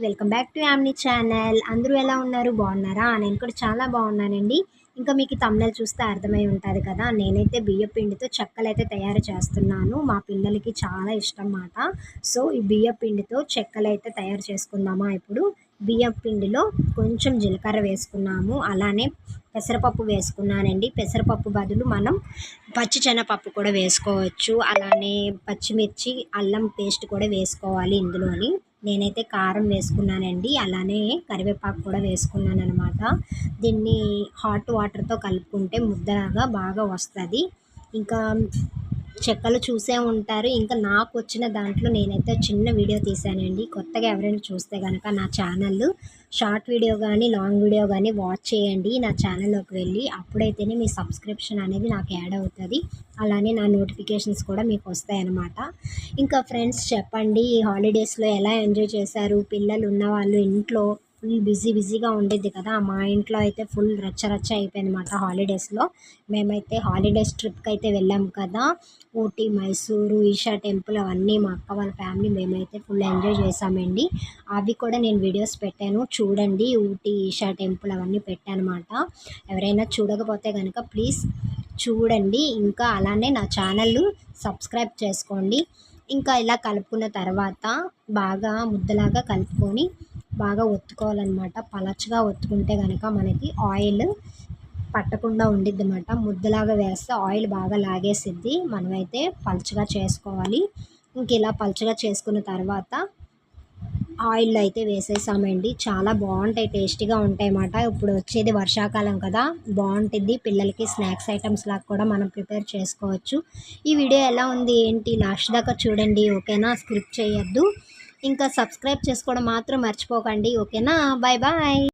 Welcome back to యామ్ని channel. అందరూ ఎలా ఉన్నారు? బాగున్నారా? నేను కూడా చాలా బాగున్నానండి. ఇంకా మీకు తమ్నెల్ చూస్తే అర్థమై ఉంటుంది కదా, నేనైతే బియ్యం పిండితో చెక్కలైతే తయారు చేస్తున్నాను. మా పిల్లలకి చాలా ఇష్టం మాట. సో ఈ బియ్యం పిండితో చెక్కలైతే తయారు చేసుకుందామా. ఇప్పుడు బియ్యం పిండిలో కొంచెం జీలకర్ర వేసుకున్నాము, అలానే పెసరపప్పు వేసుకున్నానండి. పెసరపప్పు బదులు మనం పచ్చిశనగపప్పు కూడా వేసుకోవచ్చు. అలానే పచ్చిమిర్చి అల్లం పేస్ట్ కూడా వేసుకోవాలి ఇందులోని. నేనైతే కారం వేసుకున్నానండి, అలానే కరివేపాకు కూడా వేసుకున్నాను అనమాట. దీన్ని హాట్ వాటర్తో కలుపుకుంటే ముద్దలాగా బాగా వస్తుంది. ఇంకా చెక్కలు చూసే ఉంటారు. ఇంకా నాకు వచ్చిన దాంట్లో నేనైతే చిన్న వీడియో తీశానండి. కొత్తగా ఎవరైనా చూస్తే కనుక నా ఛానల్ షార్ట్ వీడియో కానీ లాంగ్ వీడియో కానీ వాచ్ చేయండి నా ఛానల్లోకి వెళ్ళి. అప్పుడైతేనే మీ సబ్స్క్రిప్షన్ అనేది నాకు యాడ్ అవుతుంది, అలానే నా నోటిఫికేషన్స్ కూడా మీకు వస్తాయి అన్నమాట. ఇంకా ఫ్రెండ్స్ చెప్పండి, ఈ హాలిడేస్లో ఎలా ఎంజాయ్ చేశారు? పిల్లలు ఉన్నవాళ్ళు ఇంట్లో ఫుల్ బిజీగా ఉండేది కదా. మా ఇంట్లో అయితే ఫుల్ రచ్చ అయిపోయిందన్నమాట హాలిడేస్లో. మేమైతే హాలిడేస్ ట్రిప్కి అయితే వెళ్ళాం కదా, ఊటీ, మైసూరు, ఈషా టెంపుల్, అవన్నీ మా అక్క వాళ్ళ ఫ్యామిలీ మేమైతే ఫుల్ ఎంజాయ్ చేసామండి. అవి కూడా నేను వీడియోస్ పెట్టాను చూడండి. ఊటీ, ఈషా టెంపుల్ అవన్నీ పెట్టానమాట. ఎవరైనా చూడకపోతే కనుక ప్లీజ్ చూడండి. ఇంకా అలానే నా ఛానల్ సబ్స్క్రైబ్ చేసుకోండి. ఇంకా ఇలా కలుపుకున్న తర్వాత బాగా ముద్దలాగా కలుపుకొని బాగా ఒత్తుకోవాలన్నమాట. పలచగా ఒత్తుకుంటే కనుక మనకి ఆయిల్ పట్టకుండా ఉండిద్ది అన్నమాట. ముద్దలాగా వేస్తే ఆయిల్ బాగా లాగేసిద్ది. మనమైతే పలుచగా చేసుకోవాలి. ఇంక ఇలా పలుచగా చేసుకున్న తర్వాత ఆయిల్లో అయితే వేసేసామండి. చాలా బాగుంటాయి, టేస్టీగా ఉంటాయి అన్నమాట. ఇప్పుడు వచ్చేది వర్షాకాలం కదా, బాగుంటుంది. పిల్లలకి స్నాక్స్ ఐటమ్స్ లాగా కూడా మనం ప్రిపేర్ చేసుకోవచ్చు. ఈ వీడియో ఎలా ఉంది ఏంటి లాస్ట్ దాకా చూడండి, ఓకేనా? స్క్రిప్ట్ చేయొద్దు. ఇంకా సబ్స్క్రైబ్ చేసుకోవడం మాత్రం మర్చిపోకండి, ఓకేనా? Bye bye.